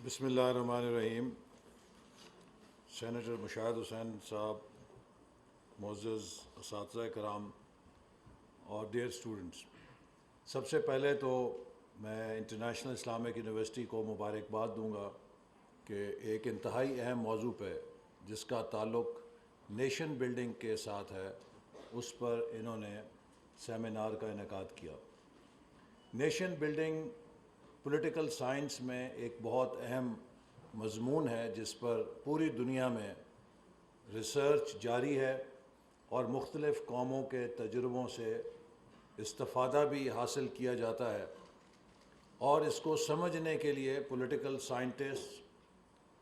بسم اللہ الرحمن الرحیم۔ سینیٹر مشاہد حسین صاحب، معزز اساتذہ کرام اور ڈیئر اسٹوڈنٹس، سب سے پہلے تو میں انٹرنیشنل اسلامک یونیورسٹی کو مبارکباد دوں گا کہ ایک انتہائی اہم موضوع پہ جس کا تعلق نیشن بلڈنگ کے ساتھ ہے اس پر انہوں نے سیمینار کا انعقاد کیا۔ نیشن بلڈنگ پولیٹیکل سائنس میں ایک بہت اہم مضمون ہے جس پر پوری دنیا میں ریسرچ جاری ہے اور مختلف قوموں کے تجربوں سے استفادہ بھی حاصل کیا جاتا ہے، اور اس کو سمجھنے کے لیے پولیٹیکل سائنٹسٹ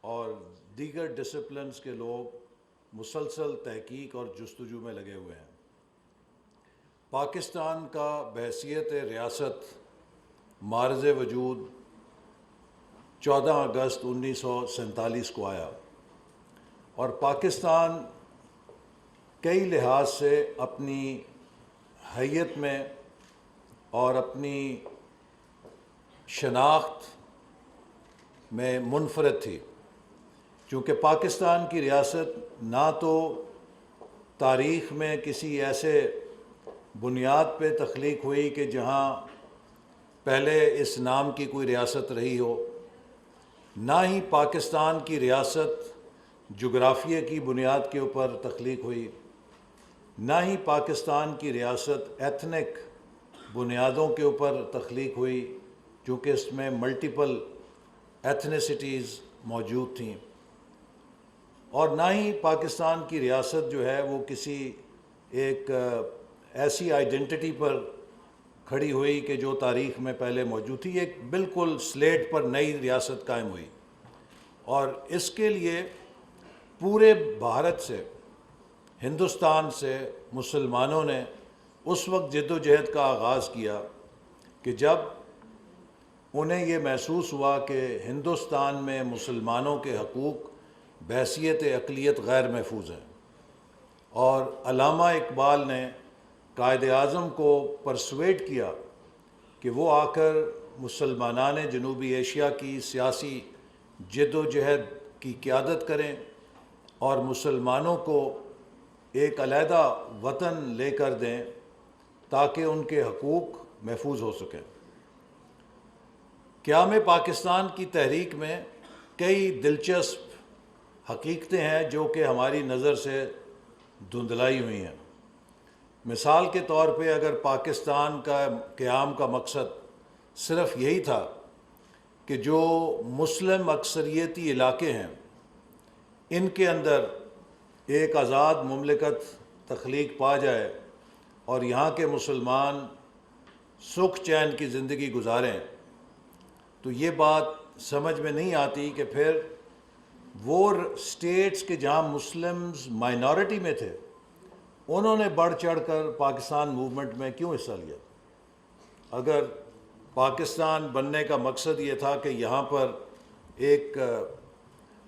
اور دیگر ڈسپلنز کے لوگ مسلسل تحقیق اور جستجو میں لگے ہوئے ہیں۔ پاکستان کا بحیثیت ریاست معرض وجود 14 اگست 1947 کو آیا، اور پاکستان کئی لحاظ سے اپنی حیت میں اور اپنی شناخت میں منفرد تھی، چونکہ پاکستان کی ریاست نہ تو تاریخ میں کسی ایسے بنیاد پہ تخلیق ہوئی کہ جہاں پہلے اس نام کی کوئی ریاست رہی ہو، نہ ہی پاکستان کی ریاست جغرافیے کی بنیاد کے اوپر تخلیق ہوئی، نہ ہی پاکستان کی ریاست ایتھنک بنیادوں کے اوپر تخلیق ہوئی، چونکہ اس میں ملٹیپل ایتھنیسٹیز موجود تھیں، اور نہ ہی پاکستان کی ریاست جو ہے وہ کسی ایک ایسی آئیڈینٹی پر کھڑی ہوئی کہ جو تاریخ میں پہلے موجود تھی۔ ایک بالکل سلیٹ پر نئی ریاست قائم ہوئی، اور اس کے لیے پورے بھارت سے، ہندوستان سے مسلمانوں نے اس وقت جد و جہد کا آغاز کیا کہ جب انہیں یہ محسوس ہوا کہ ہندوستان میں مسلمانوں کے حقوق بحیثیت اقلیت غیر محفوظ ہیں، اور علامہ اقبال نے قائد اعظم کو پرسویٹ کیا کہ وہ آ کر مسلمانان جنوبی ایشیا کی سیاسی جد و جہد کی قیادت کریں اور مسلمانوں کو ایک علیحدہ وطن لے کر دیں تاکہ ان کے حقوق محفوظ ہو سکیں۔ قیام پاکستان کی تحریک میں کئی دلچسپ حقیقتیں ہیں جو کہ ہماری نظر سے دھندلائی ہوئی ہیں۔ مثال کے طور پہ اگر پاکستان کا قیام کا مقصد صرف یہی تھا کہ جو مسلم اکثریتی علاقے ہیں ان کے اندر ایک آزاد مملکت تخلیق پا جائے اور یہاں کے مسلمان سکھ چین کی زندگی گزاریں، تو یہ بات سمجھ میں نہیں آتی کہ پھر وہ اسٹیٹس کے جہاں مسلمز مائنورٹی میں تھے انہوں نے بڑھ چڑھ کر پاکستان موومنٹ میں کیوں حصہ لیا۔ اگر پاکستان بننے کا مقصد یہ تھا کہ یہاں پر ایک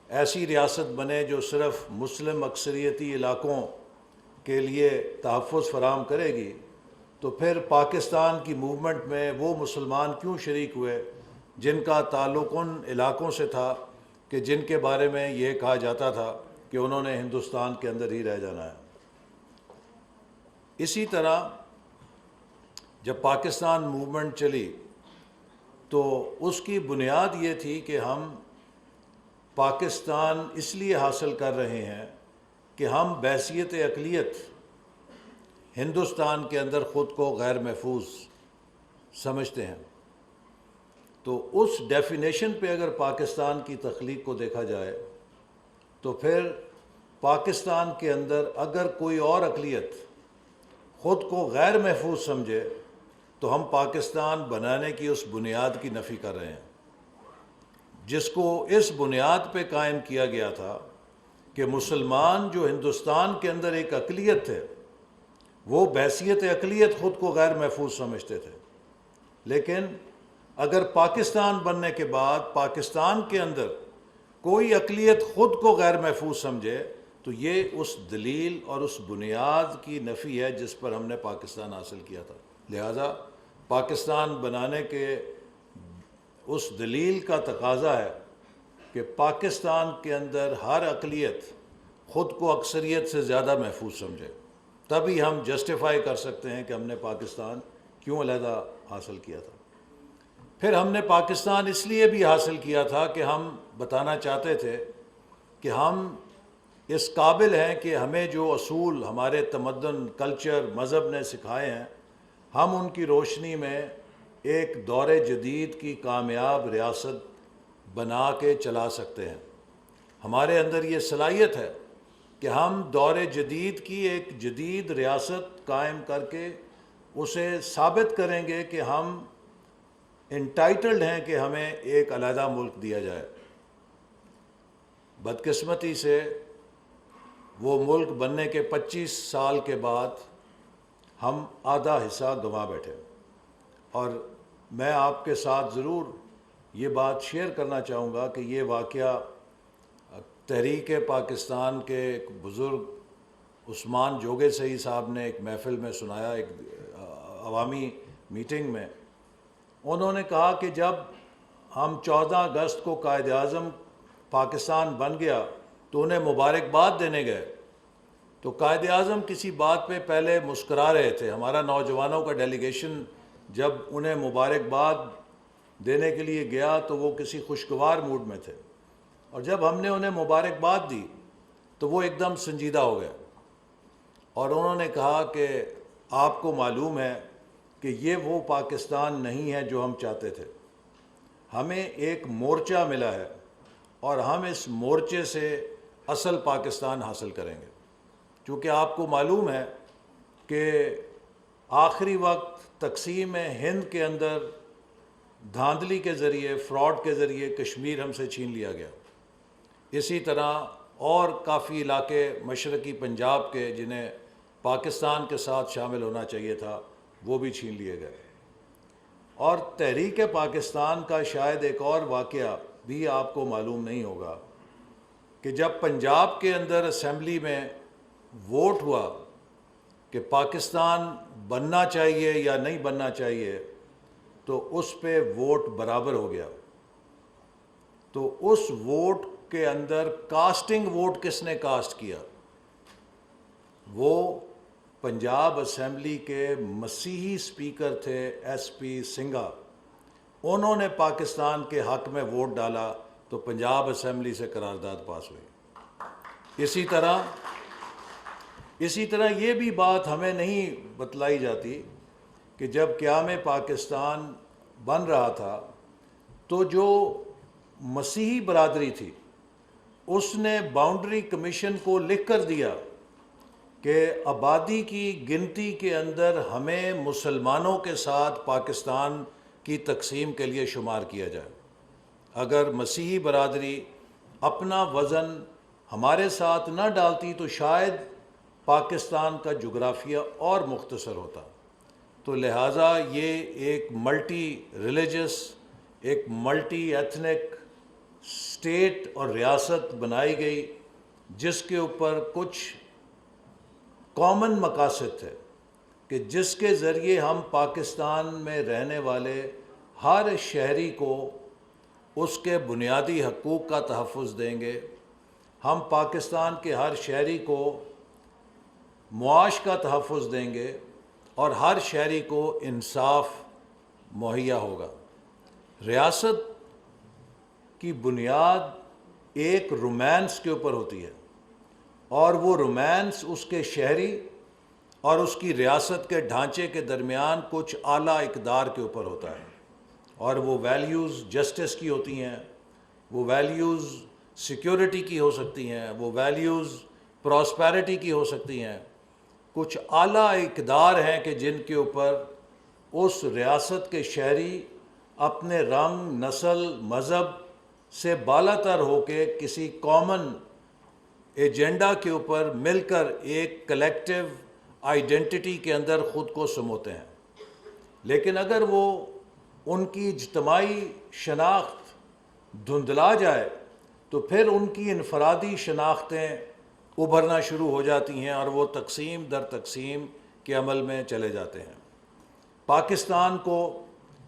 ایسی ریاست بنے جو صرف مسلم اکثریتی علاقوں کے لیے تحفظ فراہم کرے گی، تو پھر پاکستان کی موومنٹ میں وہ مسلمان کیوں شریک ہوئے جن کا تعلق ان علاقوں سے تھا کہ جن کے بارے میں یہ کہا جاتا تھا کہ انہوں نے ہندوستان کے اندر ہی رہ جانا ہے۔ اسی طرح جب پاکستان موومنٹ چلی تو اس کی بنیاد یہ تھی کہ ہم پاکستان اس لیے حاصل کر رہے ہیں کہ ہم بحیثیت اقلیت ہندوستان کے اندر خود کو غیر محفوظ سمجھتے ہیں۔ تو اس ڈیفینیشن پہ اگر پاکستان کی تخلیق کو دیکھا جائے تو پھر پاکستان کے اندر اگر کوئی اور اقلیت خود کو غیر محفوظ سمجھے تو ہم پاکستان بنانے کی اس بنیاد کی نفی کر رہے ہیں جس کو اس بنیاد پہ قائم کیا گیا تھا کہ مسلمان جو ہندوستان کے اندر ایک اقلیت تھے وہ بحیثیت اقلیت خود کو غیر محفوظ سمجھتے تھے، لیکن اگر پاکستان بننے کے بعد پاکستان کے اندر کوئی اقلیت خود کو غیر محفوظ سمجھے تو یہ اس دلیل اور اس بنیاد کی نفی ہے جس پر ہم نے پاکستان حاصل کیا تھا۔ لہٰذا پاکستان بنانے کے اس دلیل کا تقاضا ہے کہ پاکستان کے اندر ہر اقلیت خود کو اکثریت سے زیادہ محفوظ سمجھے، تبھی ہم جسٹیفائی کر سکتے ہیں کہ ہم نے پاکستان کیوں علیحدہ حاصل کیا تھا۔ پھر ہم نے پاکستان اس لیے بھی حاصل کیا تھا کہ ہم بتانا چاہتے تھے کہ ہم اس قابل ہیں کہ ہمیں جو اصول ہمارے تمدن، کلچر، مذہب نے سکھائے ہیں، ہم ان کی روشنی میں ایک دور جدید کی کامیاب ریاست بنا کے چلا سکتے ہیں۔ ہمارے اندر یہ صلاحیت ہے کہ ہم دور جدید کی ایک جدید ریاست قائم کر کے اسے ثابت کریں گے کہ ہم انٹائٹلڈ ہیں کہ ہمیں ایک علیحدہ ملک دیا جائے۔ بدقسمتی سے وہ ملک بننے کے 25 سال کے بعد ہم آدھا حصہ گنوا بیٹھے، اور میں آپ کے ساتھ ضرور یہ بات شیئر کرنا چاہوں گا کہ یہ واقعہ تحریک پاکستان کے ایک بزرگ عثمان جوگے سئی صاحب نے ایک محفل میں سنایا، ایک عوامی میٹنگ میں۔ انہوں نے کہا کہ جب ہم 14 اگست کو قائد اعظم پاکستان بن گیا تو انہیں مبارکباد دینے گئے، تو قائد اعظم کسی بات پہ پہلے مسکرا رہے تھے۔ ہمارا نوجوانوں کا ڈیلیگیشن جب انہیں مبارکباد دینے کے لیے گیا تو وہ کسی خوشگوار موڈ میں تھے، اور جب ہم نے انہیں مبارکباد دی تو وہ ایک دم سنجیدہ ہو گئے، اور انہوں نے کہا کہ آپ کو معلوم ہے کہ یہ وہ پاکستان نہیں ہے جو ہم چاہتے تھے، ہمیں ایک مورچہ ملا ہے اور ہم اس مورچے سے اصل پاکستان حاصل کریں گے۔ چونکہ آپ کو معلوم ہے کہ آخری وقت تقسیم ہند کے اندر دھاندلی کے ذریعے، فراڈ کے ذریعے کشمیر ہم سے چھین لیا گیا۔ اسی طرح اور کافی علاقے مشرقی پنجاب کے جنہیں پاکستان کے ساتھ شامل ہونا چاہیے تھا وہ بھی چھین لیے گئے۔ اور تحریک پاکستان کا شاید ایک اور واقعہ بھی آپ کو معلوم نہیں ہوگا کہ جب پنجاب کے اندر اسمبلی میں ووٹ ہوا کہ پاکستان بننا چاہیے یا نہیں بننا چاہیے، تو اس پہ ووٹ برابر ہو گیا۔ تو اس ووٹ کے اندر کاسٹنگ ووٹ کس نے کاسٹ کیا؟ وہ پنجاب اسمبلی کے مسیحی سپیکر تھے ایس پی سنگھا، انہوں نے پاکستان کے حق میں ووٹ ڈالا تو پنجاب اسمبلی سے قرارداد پاس ہوئی۔ اسی طرح یہ بھی بات ہمیں نہیں بتلائی جاتی کہ جب قیام پاکستان بن رہا تھا تو جو مسیحی برادری تھی اس نے باؤنڈری کمیشن کو لکھ کر دیا کہ آبادی کی گنتی کے اندر ہمیں مسلمانوں کے ساتھ پاکستان کی تقسیم کے لیے شمار کیا جائے۔ اگر مسیحی برادری اپنا وزن ہمارے ساتھ نہ ڈالتی تو شاید پاکستان کا جغرافیہ اور مختصر ہوتا۔ تو لہٰذا یہ ایک ملٹی ریلیجس، ایک ملٹی ایتھنک اسٹیٹ اور ریاست بنائی گئی جس کے اوپر کچھ کامن مقاصد تھے کہ جس کے ذریعے ہم پاکستان میں رہنے والے ہر شہری کو اس کے بنیادی حقوق کا تحفظ دیں گے، ہم پاکستان کے ہر شہری کو معاش کا تحفظ دیں گے، اور ہر شہری کو انصاف مہیا ہوگا۔ ریاست کی بنیاد ایک رومانس کے اوپر ہوتی ہے، اور وہ رومانس اس کے شہری اور اس کی ریاست کے ڈھانچے کے درمیان کچھ اعلیٰ اقدار کے اوپر ہوتا ہے، اور وہ ویلیوز جسٹس کی ہوتی ہیں، وہ ویلیوز سیکیورٹی کی ہو سکتی ہیں، وہ ویلیوز پراسپیرٹی کی ہو سکتی ہیں۔ کچھ اعلیٰ اقدار ہیں کہ جن کے اوپر اس ریاست کے شہری اپنے رنگ، نسل، مذہب سے بالا تر ہو کے کسی کامن ایجنڈا کے اوپر مل کر ایک کلیکٹیو آئیڈینٹی کے اندر خود کو سموتے ہیں۔ لیکن اگر وہ ان کی اجتماعی شناخت دھندلا جائے تو پھر ان کی انفرادی شناختیں ابھرنا شروع ہو جاتی ہیں، اور وہ تقسیم در تقسیم کے عمل میں چلے جاتے ہیں۔ پاکستان کو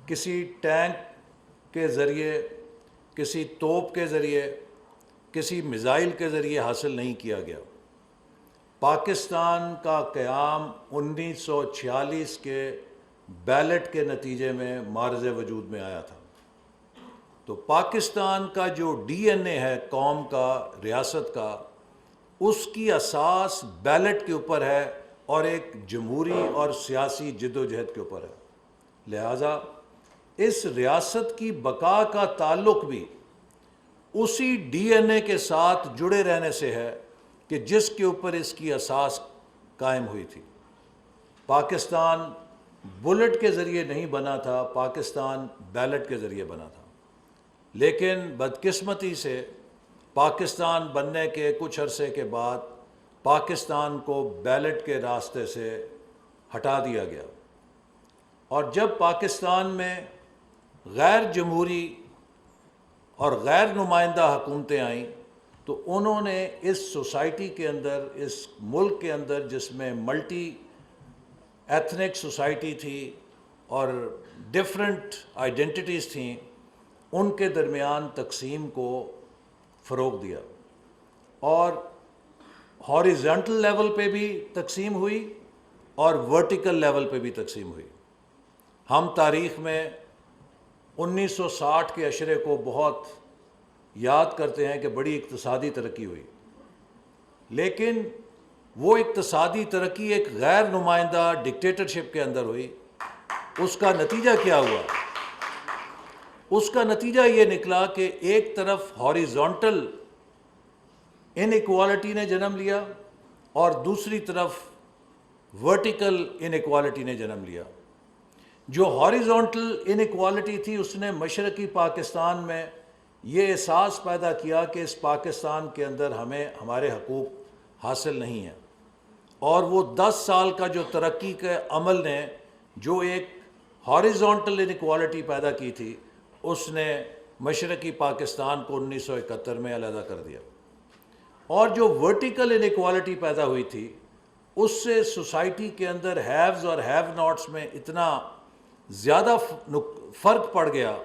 کسی ٹینک کے ذریعے کسی توپ کے ذریعے، کسی میزائل کے ذریعے حاصل نہیں کیا گیا۔ پاکستان کا قیام 1946 کے بیلٹ کے نتیجے میں معرض وجود میں آیا تھا۔ تو پاکستان کا جو ڈی این اے ہے قوم کا، ریاست کا، اس کی اساس بیلٹ کے اوپر ہے اور ایک جمہوری اور سیاسی جد و جہد کے اوپر ہے۔ لہٰذا اس ریاست کی بقا کا تعلق بھی اسی ڈی این اے کے ساتھ جڑے رہنے سے ہے کہ جس کے اوپر اس کی اساس قائم ہوئی تھی۔ پاکستان بلٹ کے ذریعے نہیں بنا تھا، پاکستان بیلٹ کے ذریعے بنا تھا، لیکن بدقسمتی سے پاکستان بننے کے کچھ عرصے کے بعد پاکستان کو بیلٹ کے راستے سے ہٹا دیا گیا، اور جب پاکستان میں غیر جمہوری اور غیر نمائندہ حکومتیں آئیں تو انہوں نے اس سوسائٹی کے اندر، اس ملک کے اندر جس میں ملٹی ایتھنک سوسائٹی تھی اور ڈفرینٹ آئیڈینٹیٹیز تھیں، ان کے درمیان تقسیم کو فروغ دیا، اور ہاریزونٹل لیول پہ بھی تقسیم ہوئی اور ورٹیکل لیول پہ بھی تقسیم ہوئی۔ ہم تاریخ میں 1960 کے عشرے کو بہت یاد کرتے ہیں کہ بڑی اقتصادی ترقی ہوئی، لیکن وہ اقتصادی ترقی ایک غیر نمائندہ ڈکٹیٹرشپ کے اندر ہوئی۔ اس کا نتیجہ کیا ہوا؟ اس کا نتیجہ یہ نکلا کہ ایک طرف ہاریزونٹل ان ایکوالٹی نے جنم لیا اور دوسری طرف ورٹیکل ان ایکوالٹی نے جنم لیا۔ جو ہاریزونٹل ان ایکوالٹی تھی اس نے مشرقی پاکستان میں یہ احساس پیدا کیا کہ اس پاکستان کے اندر ہمیں ہمارے حقوق حاصل نہیں ہیں، اور وہ 10 سال کا جو ترقی کے عمل نے جو ایک ہاریزونٹل ان ایکوالٹی پیدا کی تھی، اس نے مشرقی پاکستان کو 1971 میں علیحدہ کر دیا، اور جو ورٹیکل ان ایکوالٹی پیدا ہوئی تھی اس سے سوسائٹی کے اندر ہیوز اور ہیو ناٹس میں اتنا زیادہ فرق پڑ گیا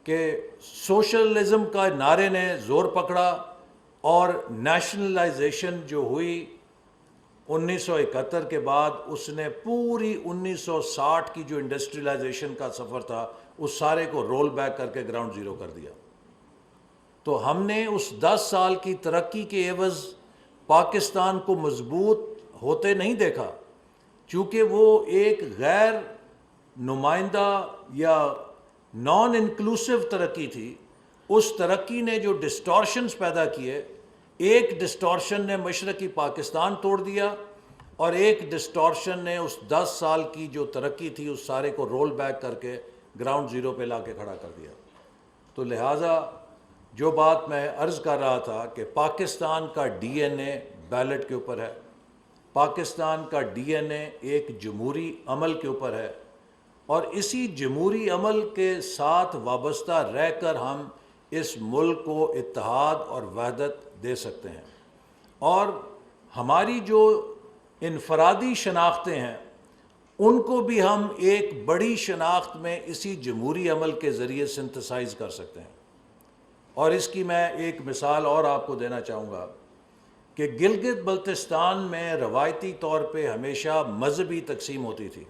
کہ سوشلزم کا نعرے نے زور پکڑا، اور نیشنلائزیشن جو ہوئی 1971 کے بعد، اس نے پوری 1960 کی جو انڈسٹریلائزیشن کا سفر تھا اس سارے کو رول بیک کر کے گراؤنڈ زیرو کر دیا۔ تو ہم نے اس 10 سال کی ترقی کے عوض پاکستان کو مضبوط ہوتے نہیں دیکھا، چونکہ وہ ایک غیر نمائندہ یا نان انکلوسیو ترقی تھی۔ اس ترقی نے جو ڈسٹورشنز پیدا کیے، ایک ڈسٹورشن نے مشرقی پاکستان توڑ دیا، اور ایک ڈسٹورشن نے اس 10 سال کی جو ترقی تھی اس سارے کو رول بیک کر کے گراؤنڈ زیرو پہ لا کے کھڑا کر دیا۔ تو لہٰذا جو بات میں عرض کر رہا تھا کہ پاکستان کا ڈی این اے بیلٹ کے اوپر ہے، پاکستان کا ڈی این اے ایک جمہوری عمل کے اوپر ہے، اور اسی جمہوری عمل کے ساتھ وابستہ رہ کر ہم اس ملک کو اتحاد اور وحدت دے سکتے ہیں، اور ہماری جو انفرادی شناختیں ہیں ان کو بھی ہم ایک بڑی شناخت میں اسی جمہوری عمل کے ذریعے سنتھسائز کر سکتے ہیں۔ اور اس کی میں ایک مثال اور آپ کو دینا چاہوں گا کہ گلگت بلتستان میں روایتی طور پہ ہمیشہ مذہبی تقسیم ہوتی تھی،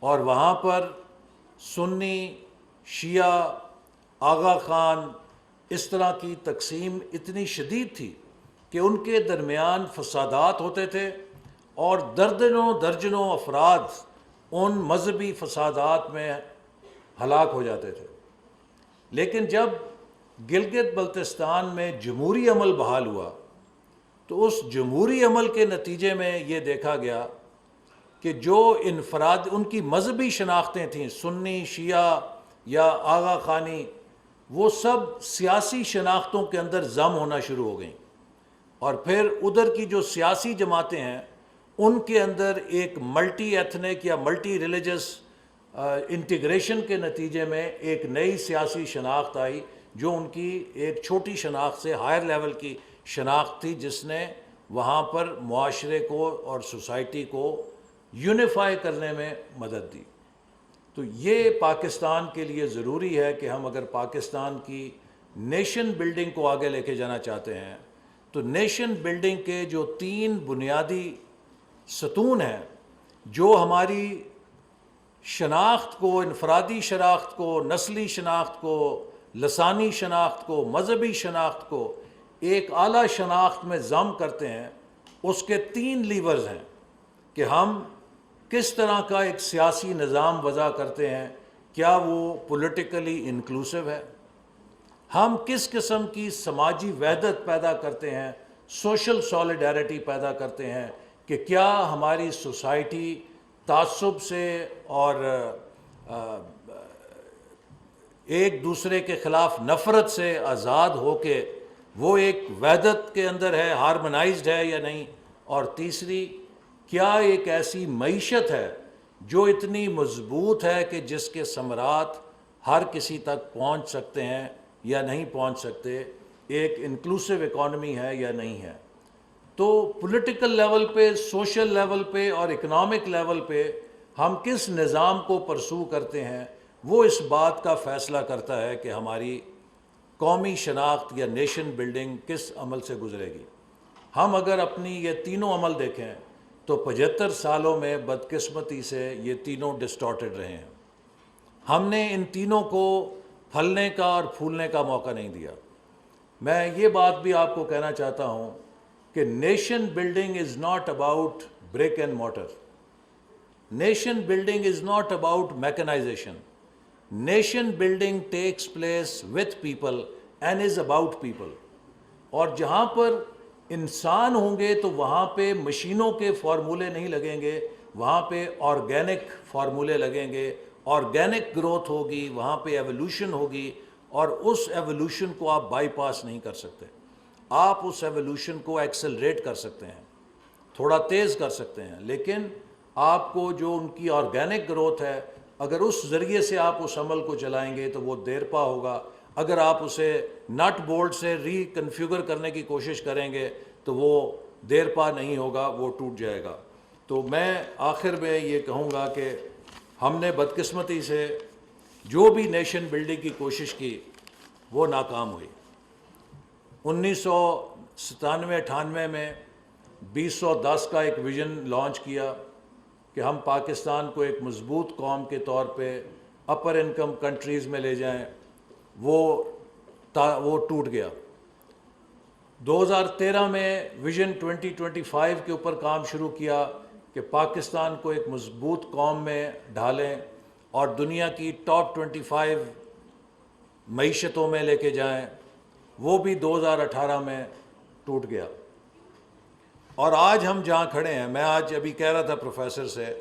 اور وہاں پر سنی، شیعہ، آغا خان، اس طرح کی تقسیم اتنی شدید تھی کہ ان کے درمیان فسادات ہوتے تھے، اور درجنوں درجنوں افراد ان مذہبی فسادات میں ہلاک ہو جاتے تھے۔ لیکن جب گلگت بلتستان میں جمہوری عمل بحال ہوا تو اس جمہوری عمل کے نتیجے میں یہ دیکھا گیا کہ جو انفراد ان کی مذہبی شناختیں تھیں، سنی، شیعہ یا آغا خانی، وہ سب سیاسی شناختوں کے اندر ضم ہونا شروع ہو گئیں، اور پھر ادھر کی جو سیاسی جماعتیں ہیں ان کے اندر ایک ملٹی ایتھنک یا ملٹی ریلیجس انٹیگریشن کے نتیجے میں ایک نئی سیاسی شناخت آئی جو ان کی ایک چھوٹی شناخت سے ہائر لیول کی شناخت تھی، جس نے وہاں پر معاشرے کو اور سوسائٹی کو یونیفائی کرنے میں مدد دی۔ تو یہ پاکستان کے لیے ضروری ہے کہ ہم اگر پاکستان کی نیشن بلڈنگ کو آگے لے کے جانا چاہتے ہیں تو نیشن بلڈنگ کے جو 3 بنیادی ستون ہیں جو ہماری شناخت کو، انفرادی شناخت کو، نسلی شناخت کو، لسانی شناخت کو، مذہبی شناخت کو ایک اعلیٰ شناخت میں ضم کرتے ہیں، اس کے 3 لیورز ہیں کہ ہم کس طرح کا ایک سیاسی نظام وضع کرتے ہیں، کیا وہ پولیٹیکلی انکلوسیو ہے، ہم کس قسم کی سماجی وحدت پیدا کرتے ہیں، سوشل سولیڈیرٹی پیدا کرتے ہیں کہ کیا ہماری سوسائٹی تعصب سے اور ایک دوسرے کے خلاف نفرت سے آزاد ہو کے وہ ایک وحدت کے اندر ہے، ہارمونائزڈ ہے یا نہیں، اور تیسری کیا ایک ایسی معیشت ہے جو اتنی مضبوط ہے کہ جس کے ثمرات ہر کسی تک پہنچ سکتے ہیں یا نہیں پہنچ سکتے، ایک انکلوسیو اکانومی ہے یا نہیں ہے۔ تو پولیٹیکل لیول پہ، سوشل لیول پہ اور اکنامک لیول پہ ہم کس نظام کو پرسو کرتے ہیں، وہ اس بات کا فیصلہ کرتا ہے کہ ہماری قومی شناخت یا نیشن بلڈنگ کس عمل سے گزرے گی۔ ہم اگر اپنی یہ تینوں عمل دیکھیں تو 75 سالوں میں بدقسمتی سے یہ تینوں ڈسٹارٹڈ رہے ہیں۔ ہم نے ان تینوں کو پھلنے کا اور پھولنے کا موقع نہیں دیا۔ میں یہ بات بھی آپ کو کہنا چاہتا ہوں کہ nation building is not about brick and mortar. Nation building is not about mechanization. Nation building takes place with people and is about people. اور جہاں پر انسان ہوں گے تو وہاں پہ مشینوں کے فارمولے نہیں لگیں گے، وہاں پہ آرگینک فارمولے لگیں گے، آرگینک گروتھ ہوگی، وہاں پہ ایولیوشن ہوگی، اور اس ایولیوشن کو آپ بائی پاس نہیں کر سکتے۔ آپ اس ایولیوشن کو ایکسلریٹ کر سکتے ہیں، تھوڑا تیز کر سکتے ہیں، لیکن آپ کو جو ان کی آرگینک گروتھ ہے اگر اس ذریعے سے آپ اس عمل کو چلائیں گے تو وہ دیر پا ہوگا۔ اگر آپ اسے نٹ بولٹ سے ری کنفیگر کرنے کی کوشش کریں گے تو وہ دیر پا نہیں ہوگا، وہ ٹوٹ جائے گا۔ تو میں آخر میں یہ کہوں گا کہ ہم نے بدقسمتی سے جو بھی نیشن بلڈنگ کی کوشش کی وہ ناکام ہوئی۔ 1997-98 میں 2010 کا ایک ویژن لانچ کیا کہ ہم پاکستان کو ایک مضبوط قوم کے طور پہ اپر انکم کنٹریز میں لے جائیں، وہ ٹوٹ گیا۔ 2013 میں ویژن 2025 کے اوپر کام شروع کیا کہ پاکستان کو ایک مضبوط قوم میں ڈھالیں اور دنیا کی ٹاپ 25 معیشتوں میں لے کے جائیں، وہ بھی 2018 میں ٹوٹ گیا۔ اور آج ہم جہاں کھڑے ہیں، میں آج ابھی کہہ رہا تھا پروفیسر سے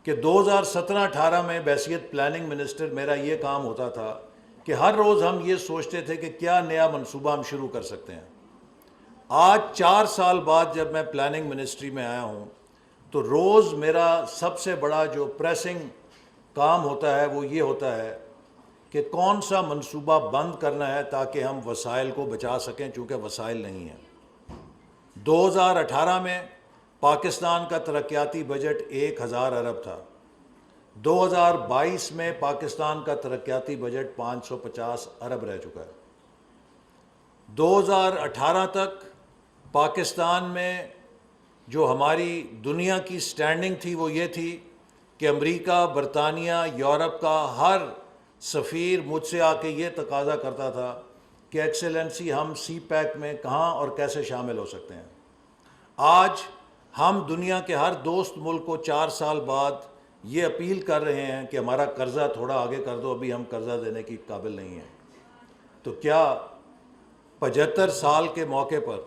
کہ 2017-18 میں بحیثیت پلاننگ منسٹر میرا یہ کام ہوتا تھا کہ ہر روز ہم یہ سوچتے تھے کہ کیا نیا منصوبہ ہم شروع کر سکتے ہیں۔ آج 4 سال بعد جب میں پلاننگ منسٹری میں آیا ہوں تو روز میرا سب سے بڑا جو پریسنگ کام ہوتا ہے وہ یہ ہوتا ہے کہ کون سا منصوبہ بند کرنا ہے تاکہ ہم وسائل کو بچا سکیں، چونکہ وسائل نہیں ہیں۔ 2018 میں پاکستان کا ترقیاتی بجٹ 1000 ارب تھا، 2022 میں پاکستان کا ترقیاتی بجٹ 550 ارب رہ چکا ہے۔ 2018 تک پاکستان میں جو ہماری دنیا کی سٹینڈنگ تھی وہ یہ تھی کہ امریکہ، برطانیہ، یورپ کا ہر سفیر مجھ سے آ کے یہ تقاضا کرتا تھا کہ ایکسیلنسی ہم سی پیک میں کہاں اور کیسے شامل ہو سکتے ہیں۔ آج ہم دنیا کے ہر دوست ملک کو 4 سال بعد یہ اپیل کر رہے ہیں کہ ہمارا قرضہ تھوڑا آگے کر دو، ابھی ہم قرضہ دینے کی قابل نہیں ہیں۔ تو کیا 75 سال کے موقع پر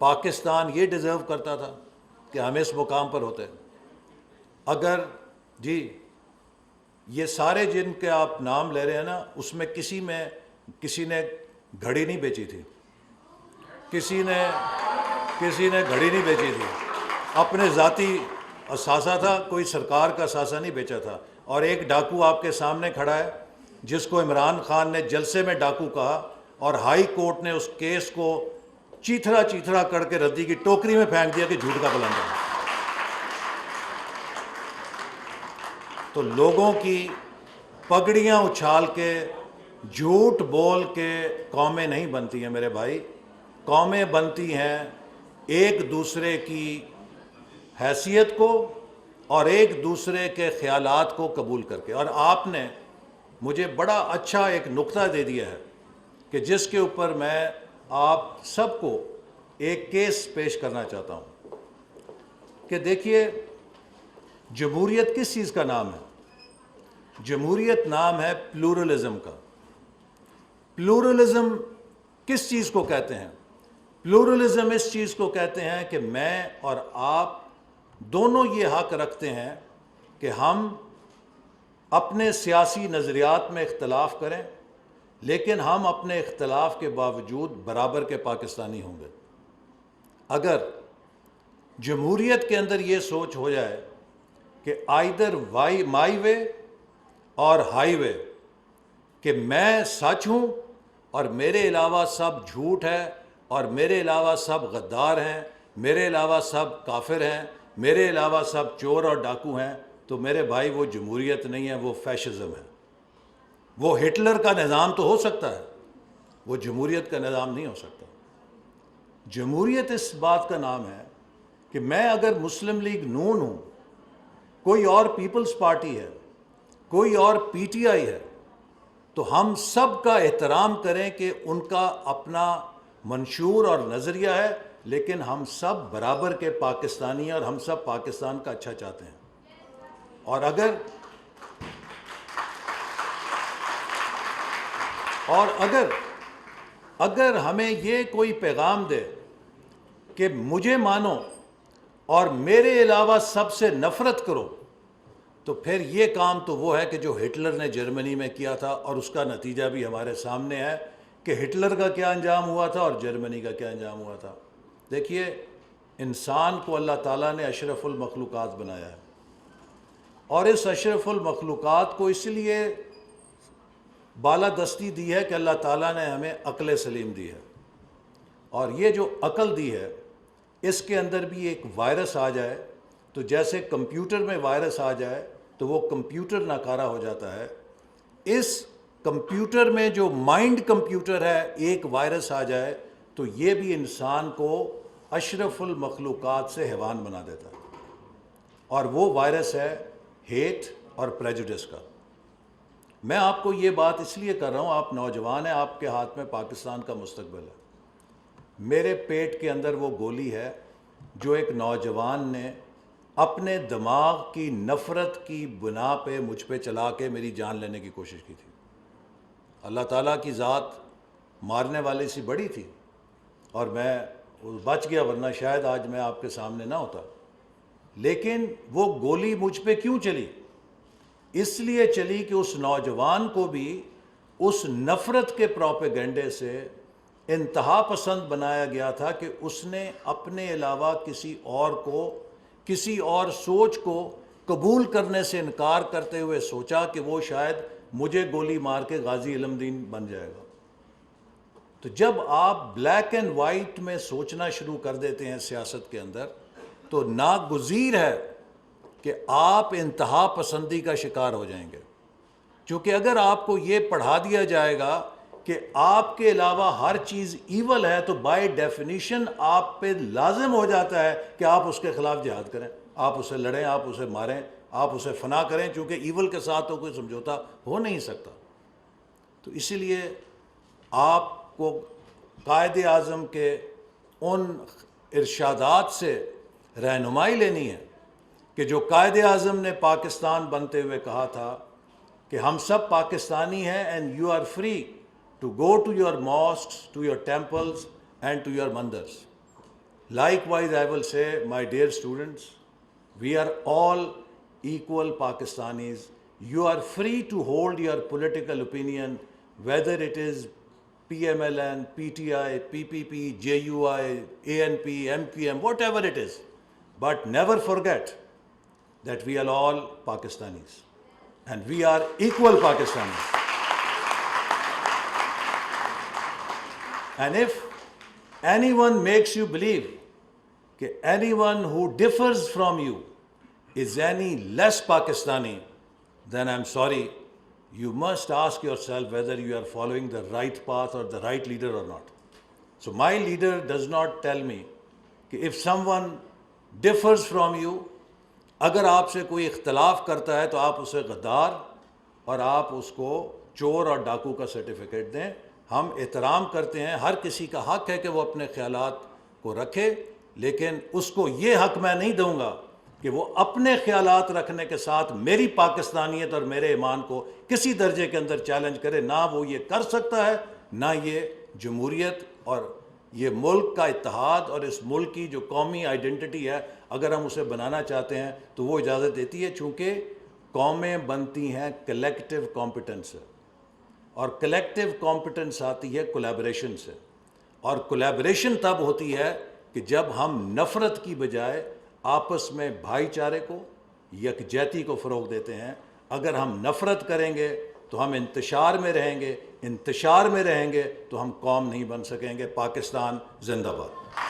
پاکستان یہ ڈیزرو کرتا تھا کہ ہم اس مقام پر ہوتے؟ اگر جی یہ سارے جن کے آپ نام لے رہے ہیں نا، اس میں کسی نے گھڑی نہیں بیچی تھی، کسی نے گھڑی نہیں بیچی تھی، اپنے ذاتی اثاثہ تھا، کوئی سرکار کا اثاثہ نہیں بیچا تھا۔ اور ایک ڈاکو آپ کے سامنے کھڑا ہے جس کو عمران خان نے جلسے میں ڈاکو کہا اور ہائی کورٹ نے اس کیس کو چیتھڑا کر کے ردی کی ٹوکری میں پھینک دیا کہ جھوٹ کا بلندہ ہے۔ تو لوگوں کی پگڑیاں اچھال کے جھوٹ بول کے قومیں نہیں بنتی ہیں میرے بھائی، قومیں بنتی ہیں ایک دوسرے کی حیثیت کو اور ایک دوسرے کے خیالات کو قبول کر کے۔ اور آپ نے مجھے بڑا اچھا ایک نقطہ دے دیا ہے کہ جس کے اوپر میں آپ سب کو ایک کیس پیش کرنا چاہتا ہوں کہ دیکھیے، جمہوریت کس چیز کا نام ہے؟ جمہوریت نام ہے پلورلزم کا۔ پلورلزم کس چیز کو کہتے ہیں؟ پلورلزم اس چیز کو کہتے ہیں کہ میں اور آپ دونوں یہ حق رکھتے ہیں کہ ہم اپنے سیاسی نظریات میں اختلاف کریں، لیکن ہم اپنے اختلاف کے باوجود برابر کے پاکستانی ہوں گے۔ اگر جمہوریت کے اندر یہ سوچ ہو جائے کہ آئیدر مائی وے اور ہائی وے، کہ میں سچ ہوں اور میرے علاوہ سب جھوٹ ہے، اور میرے علاوہ سب غدار ہیں، میرے علاوہ سب کافر ہیں، میرے علاوہ سب چور اور ڈاکو ہیں، تو میرے بھائی وہ جمہوریت نہیں ہے، وہ فیشزم ہے۔ وہ ہٹلر کا نظام تو ہو سکتا ہے، وہ جمہوریت کا نظام نہیں ہو سکتا۔ جمہوریت اس بات کا نام ہے کہ میں اگر مسلم لیگ نون ہوں، کوئی اور پیپلز پارٹی ہے، کوئی اور پی ٹی آئی ہے، تو ہم سب کا احترام کریں کہ ان کا اپنا منشور اور نظریہ ہے، لیکن ہم سب برابر کے پاکستانی ہیں اور ہم سب پاکستان کا اچھا چاہتے ہیں۔ اور اگر ہمیں یہ کوئی پیغام دے کہ مجھے مانو اور میرے علاوہ سب سے نفرت کرو، تو پھر یہ کام تو وہ ہے کہ جو ہٹلر نے جرمنی میں کیا تھا، اور اس کا نتیجہ بھی ہمارے سامنے ہے کہ ہٹلر کا کیا انجام ہوا تھا اور جرمنی کا کیا انجام ہوا تھا۔ دیکھیے، انسان کو اللہ تعالیٰ نے اشرف المخلوقات بنایا ہے، اور اس اشرف المخلوقات کو اس لیے بالادستی دی ہے کہ اللہ تعالیٰ نے ہمیں عقل سلیم دی ہے، اور یہ جو عقل دی ہے، اس کے اندر بھی ایک وائرس آ جائے تو جیسے کمپیوٹر میں وائرس آ جائے تو وہ کمپیوٹر ناکارہ ہو جاتا ہے، اس کمپیوٹر میں جو مائنڈ کمپیوٹر ہے، ایک وائرس آ جائے تو یہ بھی انسان کو اشرف المخلوقات سے حیوان بنا دیتا ہے، اور وہ وائرس ہے ہیٹ اور پریجوڈس کا۔ میں آپ کو یہ بات اس لیے کر رہا ہوں، آپ نوجوان ہیں، آپ کے ہاتھ میں پاکستان کا مستقبل ہے۔ میرے پیٹ کے اندر وہ گولی ہے جو ایک نوجوان نے اپنے دماغ کی نفرت کی بنا پہ مجھ پہ چلا کے میری جان لینے کی کوشش کی تھی۔ اللہ تعالیٰ کی ذات مارنے والے سے بڑی تھی، اور میں بچ گیا، ورنہ شاید آج میں آپ کے سامنے نہ ہوتا۔ لیکن وہ گولی مجھ پہ کیوں چلی؟ اس لیے چلی کہ اس نوجوان کو بھی اس نفرت کے پروپیگنڈے سے انتہا پسند بنایا گیا تھا کہ اس نے اپنے علاوہ کسی اور کو، کسی اور سوچ کو قبول کرنے سے انکار کرتے ہوئے سوچا کہ وہ شاید مجھے گولی مار کے غازی علم دین بن جائے گا۔ تو جب آپ بلیک اینڈ وائٹ میں سوچنا شروع کر دیتے ہیں سیاست کے اندر، تو ناگزیر ہے کہ آپ انتہا پسندی کا شکار ہو جائیں گے، چونکہ اگر آپ کو یہ پڑھا دیا جائے گا کہ آپ کے علاوہ ہر چیز ایول ہے، تو بائی ڈیفینیشن آپ پہ لازم ہو جاتا ہے کہ آپ اس کے خلاف جہاد کریں، آپ اسے لڑیں، آپ اسے ماریں، آپ اسے فنا کریں، چونکہ ایول کے ساتھ تو کوئی سمجھوتا ہو نہیں سکتا۔ تو اسی لیے آپ کو قائد اعظم کے ان ارشادات سے رہنمائی لینی ہے کہ جو قائد اعظم نے پاکستان بنتے ہوئے کہا تھا کہ ہم سب پاکستانی ہیں، and you are free to go to your mosques, to your temples and to your mandirs. Likewise, I will say, my dear students, we are all equal Pakistanis. You are free to hold your political opinion, whether it is PMLN, PTI, PPP, JUI, ANP, MQM, whatever it is. But never forget that we are all Pakistanis, and we are equal Pakistanis. And if anyone makes you believe that anyone who differs from you is any less Pakistani, then I'm sorry, you must ask yourself whether you are following the right path or the right leader or not. So my leader does not tell me کہ if someone differs from you, اگر آپ سے کوئی اختلاف کرتا ہے تو آپ اسے غدار اور آپ اس کو چور اور ڈاکو کا سرٹیفکیٹ دیں. ہم احترام کرتے ہیں, ہر کسی کا حق ہے کہ وہ اپنے خیالات کو رکھے, لیکن اس کو یہ حق میں نہیں دوں گا کہ وہ اپنے خیالات رکھنے کے ساتھ میری پاکستانیت اور میرے ایمان کو کسی درجے کے اندر چیلنج کرے. نہ وہ یہ کر سکتا ہے, نہ یہ جمہوریت اور یہ ملک کا اتحاد اور اس ملک کی جو قومی آئیڈینٹی ہے, اگر ہم اسے بنانا چاہتے ہیں تو وہ اجازت دیتی ہے. چونکہ قومیں بنتی ہیں کلیکٹیو کمپٹنس سے, اور کلیکٹیو کمپٹنس آتی ہے کولیبریشن سے, اور کولیبریشن تب ہوتی ہے کہ جب ہم نفرت کی بجائے آپس میں بھائی چارے کو, یکجہتی کو فروغ دیتے ہیں. اگر ہم نفرت کریں گے تو ہم انتشار میں رہیں گے, انتشار میں رہیں گے تو ہم قوم نہیں بن سکیں گے. پاکستان زندہ باد.